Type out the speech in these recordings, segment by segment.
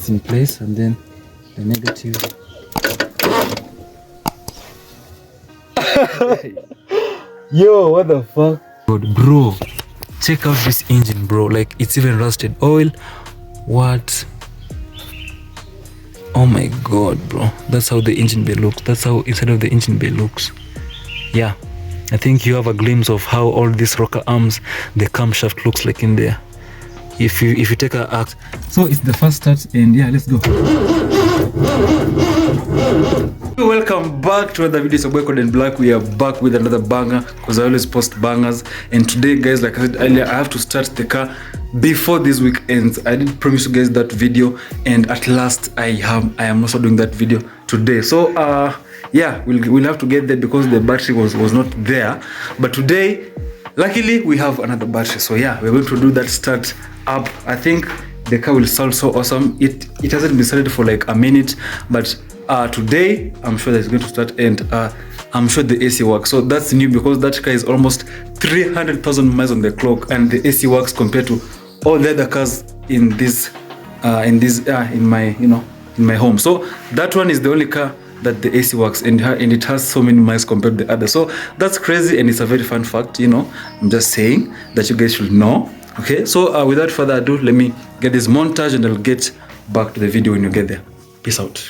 it's in place, and then the negative. Yo, what the fuck? God, bro, check out this engine, bro. Like, it's even rusted oil. What? Oh my god, bro. That's how the engine bay looks. That's how inside of the engine bay looks. Yeah, I think you have a glimpse of how all these rocker arms, the camshaft looks like in there. If you take a act. So it's the first start, and yeah, let's go. Welcome back to another video. It's your boy Code and Black. We are back with another banger, because I always post bangers. And today, guys, like I said earlier, I have to start the car before this week ends. I did promise you guys that video, and at last I am also doing that video today. So yeah, we'll have to get there because the battery was not there. But today, luckily, we have another battery. So yeah, we're going to do that start up. I think the car will sound so awesome. It hasn't been started for like a minute, but today I'm sure that it's going to start, and I'm sure the AC works. So that's new, because that car is almost 300,000 miles on the clock, and the AC works compared to all the other cars in my home. So that one is the only car that the AC works, and it has so many miles compared to the other. So that's crazy, and it's a very fun fact, you know. I'm just saying that you guys should know. Okay, so without further ado, let me get this montage, and I'll get back to the video when you get there. Peace out.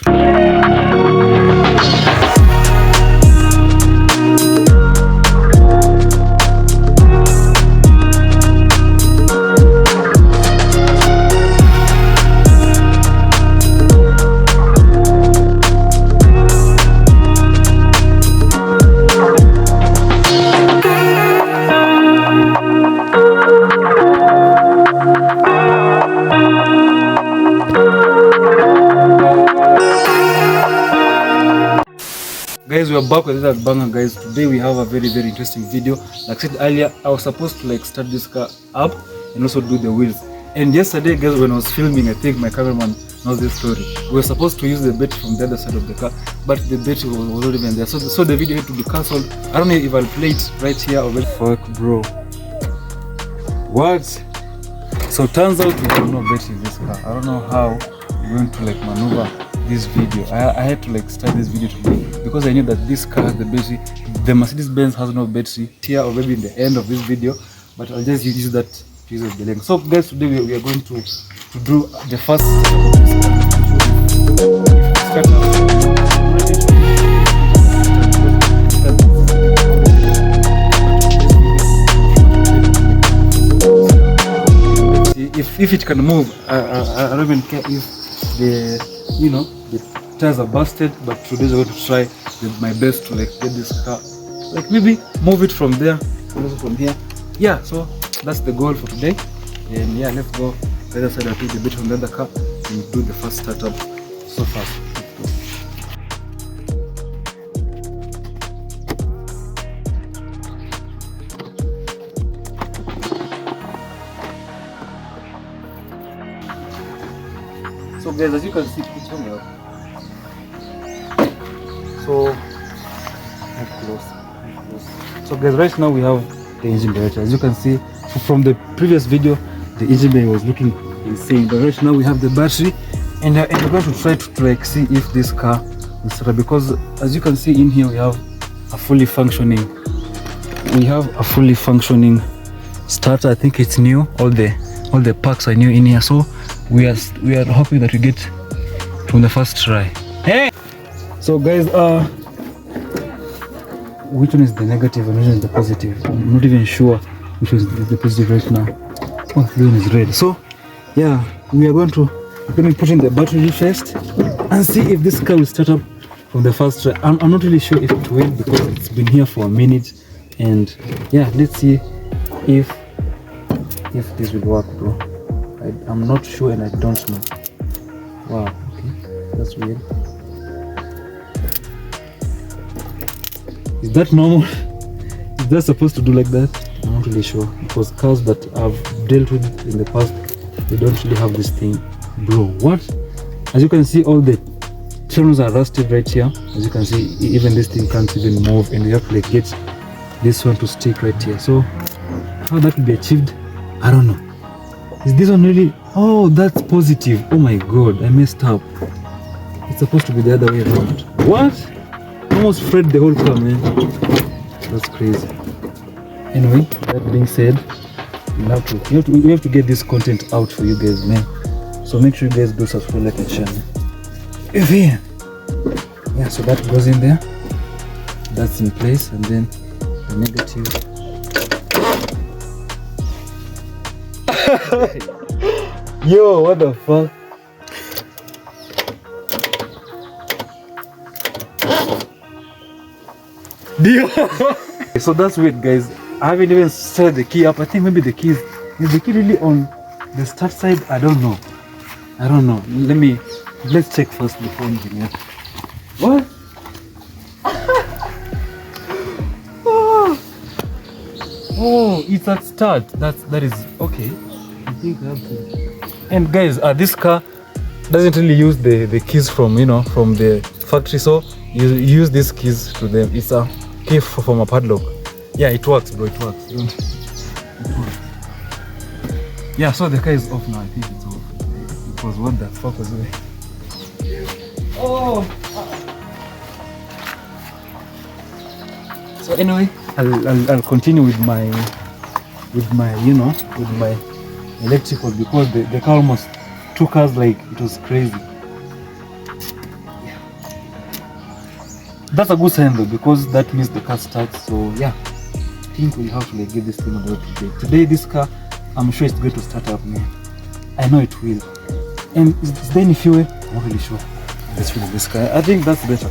Guys, we are back with that banger, guys. Today we have a very interesting video. Like I said earlier, I was supposed to like start this car up and also do the wheels. And yesterday, guys, when I was filming, I think my cameraman knows this story. We were supposed to use the battery from the other side of the car, but the battery was not even there. So the video had to be cancelled. I don't know if I'll play it right here or fuck, bro. What? So turns out we have no battery in this car. I don't know how we're going to like maneuver this video. I had to like start this video today because I knew that this car has the battery. The Mercedes-Benz has no battery here, or maybe in the end of this video, but I'll just use that to use the link. So guys, today we are going to do the first if it can move. I don't even care if the tires are busted, but today I'm going to try my best to like get this car, like maybe move it from there, also from here. Yeah, so that's the goal for today. And yeah, let's go the other side. I'll take the bit from the other car and do the first startup so fast. So guys, as you can see, it's on there. So close. So guys, right now we have the engine bay. As you can see from the previous video, the engine bay was looking insane, but right now we have the battery, and we're going to try to like see if this car will start, because as you can see in here we have a fully functioning starter. I think it's new. All the parts are new in here, so we are hoping that we get from the first try. Hey, so guys, which one is the negative and which one is the positive? I'm not even sure which is the positive right now. Oh, this one is red. So yeah, we are going to put in the battery first and see if this car will start up from the first try. I'm not really sure if it will, because it's been here for a minute, and yeah, let's see if this will work, bro. I'm not sure, and I don't know. Wow, okay, that's weird. Is that normal? Is that supposed to do like that? I'm not really sure, because cars that I've dealt with in the past, they don't really have this thing. Bro, what? As you can see, all the channels are rusted right here. As you can see, even this thing can't even move, and we have to like get this one to stick right here. So how that will be achieved, I don't know. Is this one really Oh, that's positive. Oh my god, I messed up. It's supposed to be the other way around. What? I almost frayed the whole car, man. That's crazy. Anyway, that being said, we have to get this content out for you guys, man. So make sure you guys do subscribe, like, and share. Yeah, so that goes in there. That's in place, and then the negative. Yo, what the fuck? So that's weird, guys. I haven't even set the key up. I think maybe the key is the key really on the start side? I don't know. Let's check first before anything else. What? Oh, it's at start. That is okay. I think I have to. And guys, this car doesn't really use the keys from the factory, so you use these keys to them. It's a key from a padlock. Yeah, it works, bro. It works. It works. Yeah, so the car is off now. I think it's off. Because what the fuck was it? Oh. So anyway, I'll continue with my electrical, because the car almost took us, like, it was crazy. Yeah. That's a good sign though, because that means the car starts. So yeah, I think we have to like get this thing on the road today. Today this car, I'm sure it's going to start up, man. I know it will. And is there any fuel? I'm not really sure. Let's feel this car. I think that's better.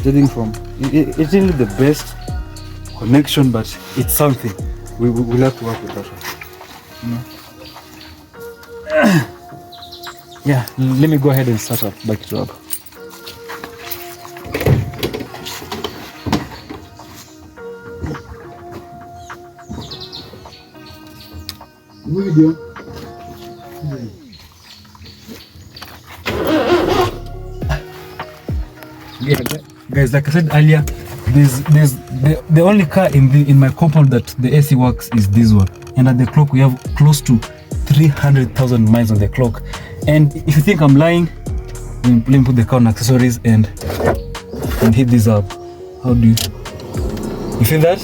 Judging from it's really the best connection, but it's something. We'll have to work with that one. Yeah, let me go ahead and start up, back it up. Video. Yeah, guys, like I said earlier, there's the only car in my compound that the AC works is this one, and at the clock we have close to 300,000 miles on the clock. And if you think I'm lying, let me put the car on accessories and hit this up. How do you feel that?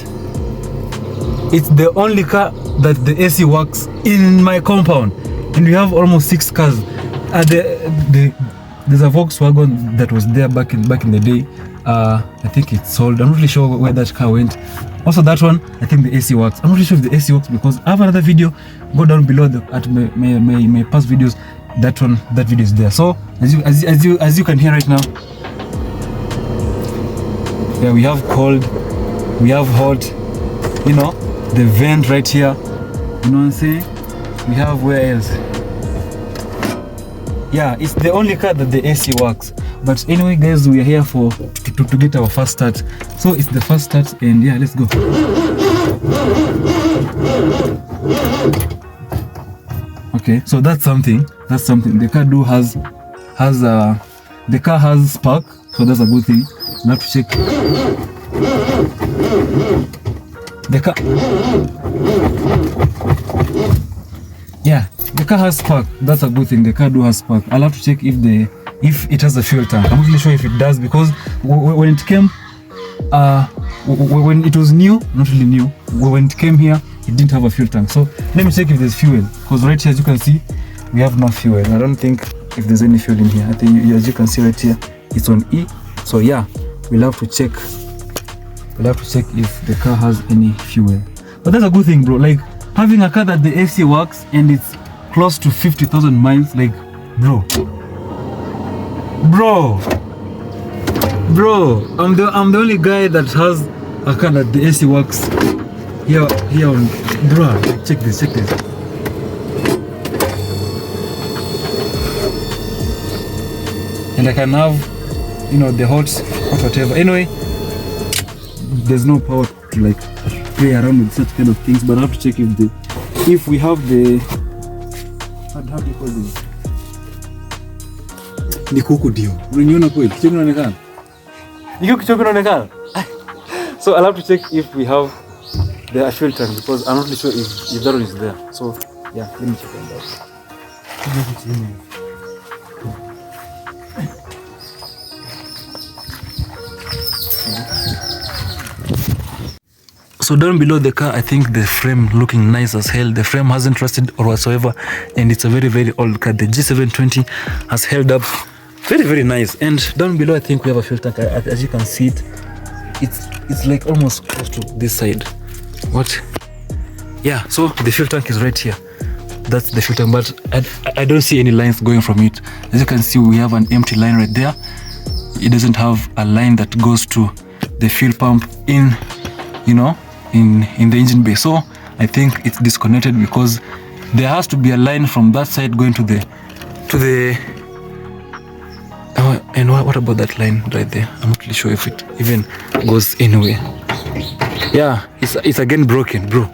It's the only car that the AC works in my compound, and we have almost 6 cars. There's a Volkswagen that was there back in the day. I think it's sold. I'm not really sure where that car went. Also that one, I think the AC works. I'm not really sure if the AC works, because I have another video. Go down below at my past videos. That video is there. So as you can hear right now, yeah, we have cold, we have hot, the vent right here, you know what I'm saying? We have, where else? Yeah, it's the only car that the AC works. But anyway, guys, we are here to get our first start. So it's the first start, and yeah, let's go. Okay, so that's something. The car has spark, so that's a good thing. We have to check the car. Yeah, the car has spark. That's a good thing. The car has spark. I'll have to check if it has a fuel tank. I'm not really sure if it does, because when it came, when it was new, not really new, when it came here, it didn't have a fuel tank. So let me check if there's fuel, because right here, as you can see, we have no fuel. I don't think if there's any fuel in here. I think, as you can see right here, it's on E. So yeah, we'll have to check if the car has any fuel. But that's a good thing, bro. Like, having a car that the AC works and it's close to 50,000 miles, like, bro, I'm the only guy that has a car that the AC works here on, bro. Like, check this. And I can have, the hot whatever. Anyway, there's no power to like play around with such kind of things, but I have to check if we have the, how do you call this? Ni kuku dio. Unaniona kweli? Kichoko kinaonekana? Niko kichoko kinaonekana? So I'll have to check if we have the fuel tank, because I'm not really sure if that one is there. So yeah, let me check on that. So down below the car, I think the frame looking nice as hell. The frame hasn't rusted or whatsoever, and it's a very, very old car. The G720 has held up very, very nice. And down below, I think we have a fuel tank. As you can see it, it's like almost close to this side. What? Yeah, so the fuel tank is right here. That's the fuel tank, but I don't see any lines going from it. As you can see, we have an empty line right there. It doesn't have a line that goes to the fuel pump in, you know, in the engine bay. So I think it's disconnected because there has to be a line from that side going to the and what about that line right there? I'm not really sure if it even goes anywhere. Yeah, it's again broken, bro.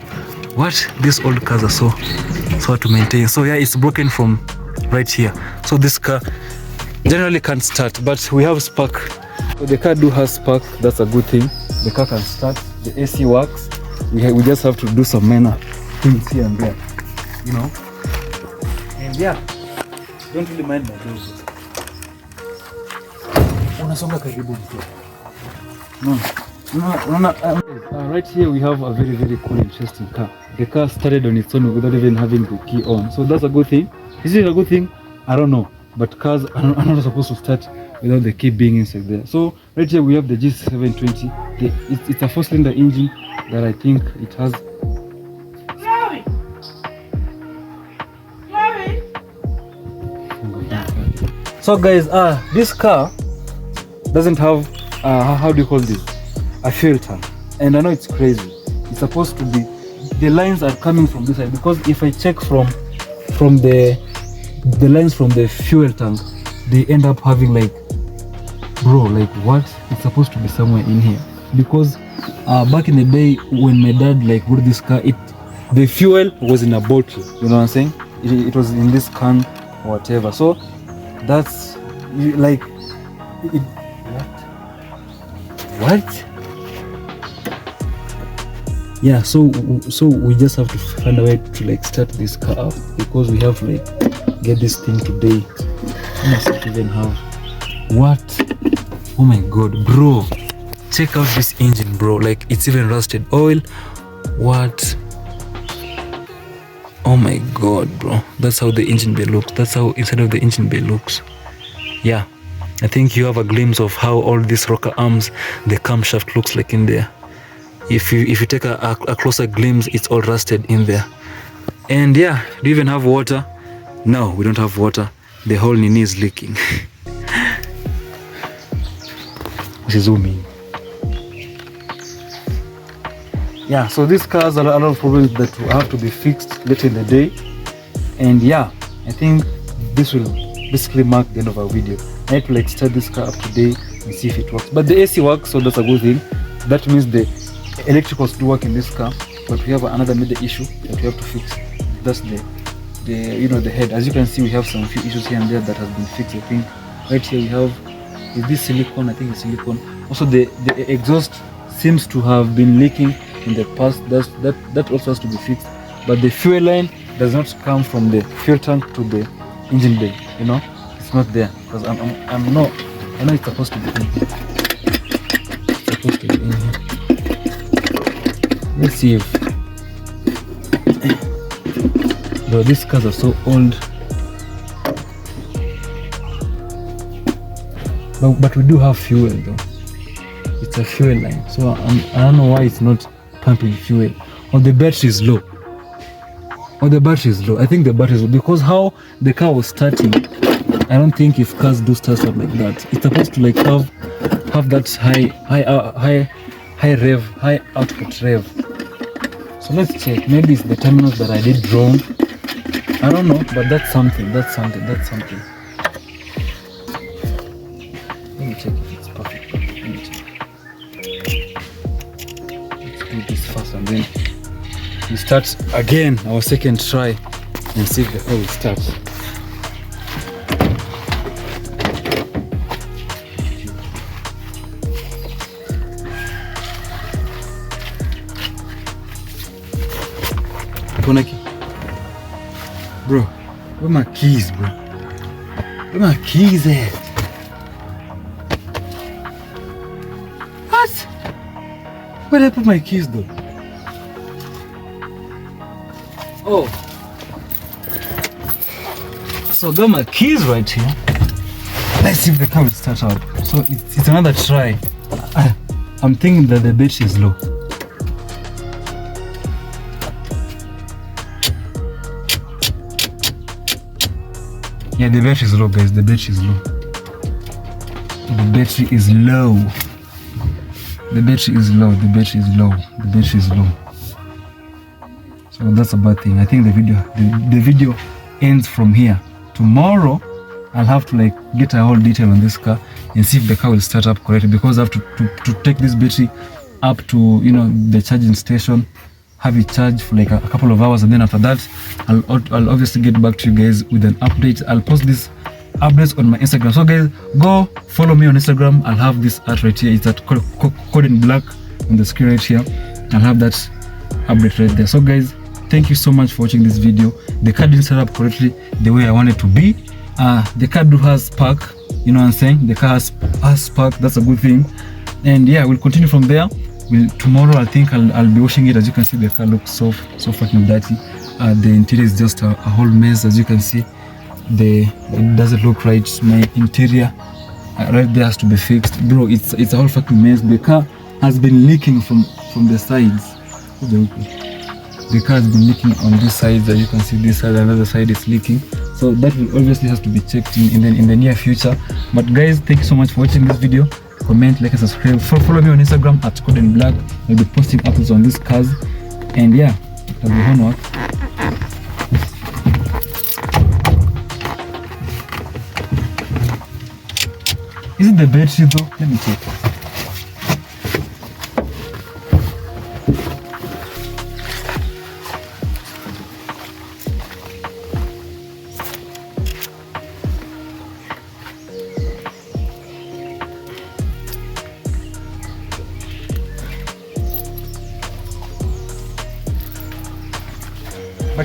What? These old cars are so hard to maintain. So yeah, it's broken from right here. So this car generally can't start, but we have spark. So the car do has spark. That's a good thing. The car can start. The AC works. We just have to do some minor things here and there, you know. And yeah, don't really mind my doors. Unasonga karibu mtu. No. Right here we have a very, very cool, interesting car. The car started on its own without even having the key on. So that's a good thing. Is it a good thing? I don't know. But cars are not supposed to start without the key being inside there. So right here we have the G720. It's a 4-cylinder engine that I think it has. So guys, this car doesn't have how do you call this? A fuel tank. And I know it's crazy. It's supposed to be, the lines are coming from this side, because if I check from the lines from the fuel tank, they end up having like, bro, like what? It's supposed to be somewhere in here, because back in the day when my dad like bought this car, the fuel was in a bottle, you know what I'm saying? It was in this can or whatever. So that's like what? Yeah, so we just have to find a way to like start this car up, because we have to like get this thing today. I must even have what? Oh my god, bro, check out this engine, bro. Like it's even rusted oil. What? Oh my god, bro, that's how the engine bay looks. That's how inside of the engine bay looks. Yeah, I think you have a glimpse of how all these rocker arms, the camshaft looks like in there. If you take a closer glimpse, it's all rusted in there. And yeah, do you even have water? No, we don't have water. The whole nini is leaking. Zooming. Yeah, so this car has a lot of problems that will have to be fixed later in the day. And yeah, I think this will basically mark the end of our video. I need to like start this car up today and see if it works. But the AC works, so that's a good thing. That means the electricals do work in this car, but we have another major issue that we have to fix. That's the head. As you can see, we have some few issues here and there that has been fixed. I think right here we have, is this silicone? I think it's silicone. Also the exhaust seems to have been leaking in the past. That also has to be fixed. But the fuel line does not come from the fuel tank to the engine bay, you know. It's not there, because I know it's supposed to be in here. It's supposed to be in here. Let's see if bro, these cars are so old, but we do have fuel though. It's a fuel line, so I don't know why it's not pumping fuel. Or the battery is low. I think the battery is low, because how the car was starting, I don't think if cars do start up like that, it's supposed to like have that high rev, high output rev. So let's check. Maybe it's the terminals that I did wrong. I don't know, but that's something. Let me check if it's perfect. Let me check. Let's do this first and then we start again our second try and see if the car will start. Bro, Where my keys, bro? Where my keys at? What? Where did I put my keys though? Oh. So I got my keys right here. Let's see if the car will start up. So it's another try. I'm thinking that the battery is low. Yeah, the battery is low, guys. The battery is low. The battery is low. The battery is low. The battery is low. The battery is low. So that's a bad thing. I think the video ends from here. Tomorrow I'll have to like get a whole detail on this car and see if the car will start up correctly, because I have to take this battery up to, you know, the charging station, have it charged for like a couple of hours, and then after that I'll obviously get back to you guys with an update. I'll post this updates on my Instagram. So guys, go follow me on Instagram. I'll have this art right here. It's at code in black on the screen right here. I'll have that update right there. So guys, thank you so much for watching this video. The car didn't set up correctly the way I want it to be. The car has spark, you know what I'm saying? The car has spark. That's a good thing. And yeah, we'll continue from there. Tomorrow I think I'll be washing it. As you can see, the car looks so fucking dirty. The interior is just a whole mess. As you can see, it doesn't look right. My interior right there has to be fixed, bro. It's a whole fucking mess. The car has been leaking from the sides. The car has been leaking on this side. As you can see, this side, another side is leaking. So that will obviously has to be checked in the near future. But guys, thank you so much for watching this video. Comment, like, and subscribe. Follow me on Instagram at Code in Black. I'll be posting updates on these cars. And yeah, that's the homework. Is it the battery though? Let me check.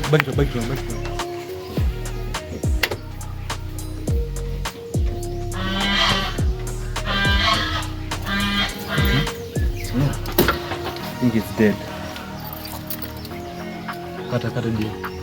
Back. I think it's dead. Kata deal.